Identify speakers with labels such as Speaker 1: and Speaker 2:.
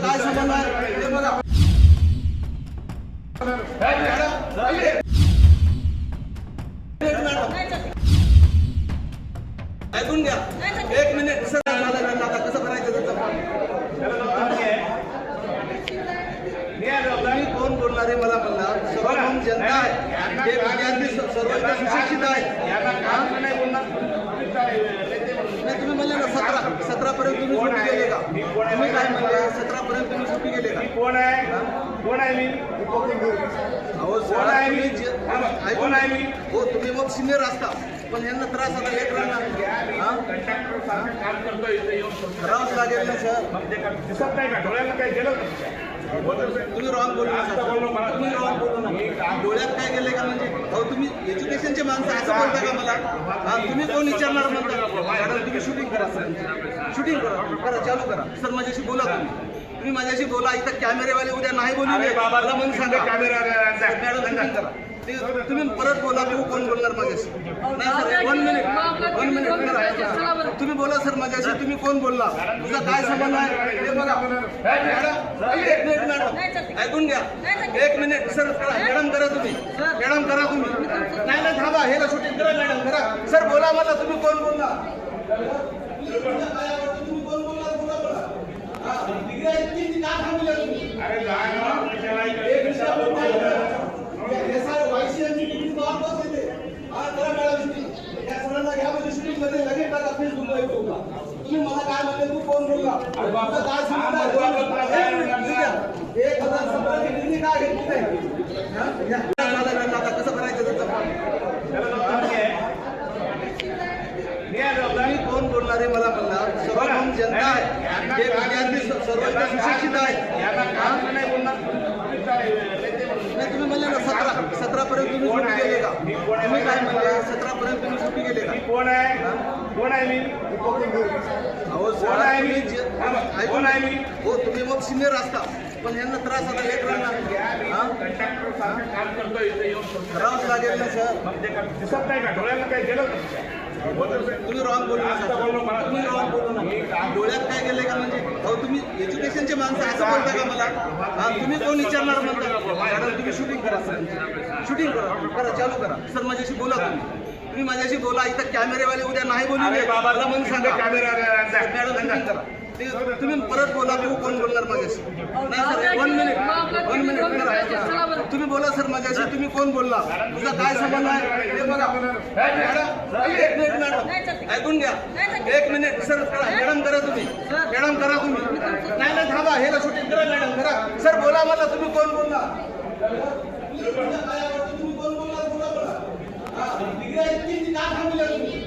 Speaker 1: काय संबंध आहे ते बघा. ऐकून घ्या एक मिनिट. सर आता कसं करायचं त्याचं तुम्ही कोण बोलणार आहे मला म्हणला. सर्वभौम जनता आहे, हे विद्यार्थी सर्व सुशिक्षित आहे. नाही तुम्ही म्हणले ना 17 पर्यंत तुम्ही सुट्टी गेले का? तुम्ही काय म्हणले 17 पर्यंत तुम्ही सुट्टी गेले का?
Speaker 2: कोण आहे मी?
Speaker 1: अहो सर ऐकून आहे मी. हो तुम्ही मग सिनियर असता, पण यांना त्रास आता लेट राहणार. करावंच लागेल ना सर.
Speaker 2: दिसत नाही का डोळ्याला काही गेलं?
Speaker 1: तुम्ही रॉंग बोलू नका. तुम्ही रॉंग बोलू नका. डोळ्यात काय गेले का म्हणजे अहो तुम्ही एज्युकेशनचे माणसं असं बोलता का मला? तुम्ही कोण विचारणार म्हणता? मॅडम तुम्ही शूटिंग करा सर, शूटिंग करा, चालू करा. सर माझ्याशी बोला तुम्ही माझ्याशी बोला. इथं कॅमेरेवाले उद्या नाही बोलू नये मला म्हणून सांगा. मॅडम शूटिंग करा. तुम्ही परत बोला. तू कोण बोलणार माझ्याशी? नाही सर 1 मिनिट तुम्ही बोला सर माझ्याशी. तुम्ही कोण बोलला? तुझा काय संबंध आहे ते बघा. एक मिनिट मॅडम ऐकून घ्या एक मिनिट. सर मॅडम करा तुम्ही, मॅडम करा तुम्ही. नाही थांबा, हे शूटिंग करा मॅडम करा. सर बोला मला तुम्ही कोण बोलला? तुम्ही कोण बोलला? डिग्री का थांबले तुम्ही? तुम्ही मला काय म्हणले? तू कोण बोलला? काय आता कसं करायचं त्याचं तुम्ही कोण बोलणार आहे मला म्हणला. सर्वभौम जनता आहे, हे विद्यार्थी सर्व सुशिक्षित आहे. नाही तुम्ही म्हणले ना 17 पर्यंत तुम्ही सुट्टी गेले का? तुम्ही काय म्हणले 17 पर्यंत तुम्ही सुट्टी गेले का?
Speaker 2: कोण आहे मी?
Speaker 1: अहो सर ऐकून आहे मी. हो तुम्ही मग सिनियर असता, पण यांना त्रास आता लेट राहणार. करावंच लागेल ना सर.
Speaker 2: दिसत नाही का डोळ्याला काही गेलं?
Speaker 1: तुम्ही रॉंग बोलू नका. तुम्ही रॉंग बोलू नका. डोळ्यात काय गेले का म्हणजे अहो तुम्ही एज्युकेशनचे माणसं असं बोलता का मला? तुम्ही कोण विचारणार म्हणता? मॅडम तुम्ही शूटिंग करा सर, शूटिंग करा, चालू करा. सर माझ्याशी बोला तुम्ही माझ्याशी बोला. इथं कॅमेरेवाले उद्या नाही बोलू नये मला म्हणून सांगा. मॅडम शूटिंग करा. तुम्ही परत बोला. तू कोण बोलणार माझ्याशी? नाही सर 1 मिनिट तुम्ही बोला सर माझ्याशी. तुम्ही कोण बोलला? तुझा काय संबंध आहे ते बघा. एक मिनिट मॅडम ऐकून घ्या एक मिनिट. सर मॅडम करा तुम्ही, मॅडम करा तुम्ही. नाही थांबा, हे शूटिंग करा मॅडम करा. सर बोला मला तुम्ही कोण बोलला? तुम्ही कोण बोलला? डिग्री का थांबले तुम्ही?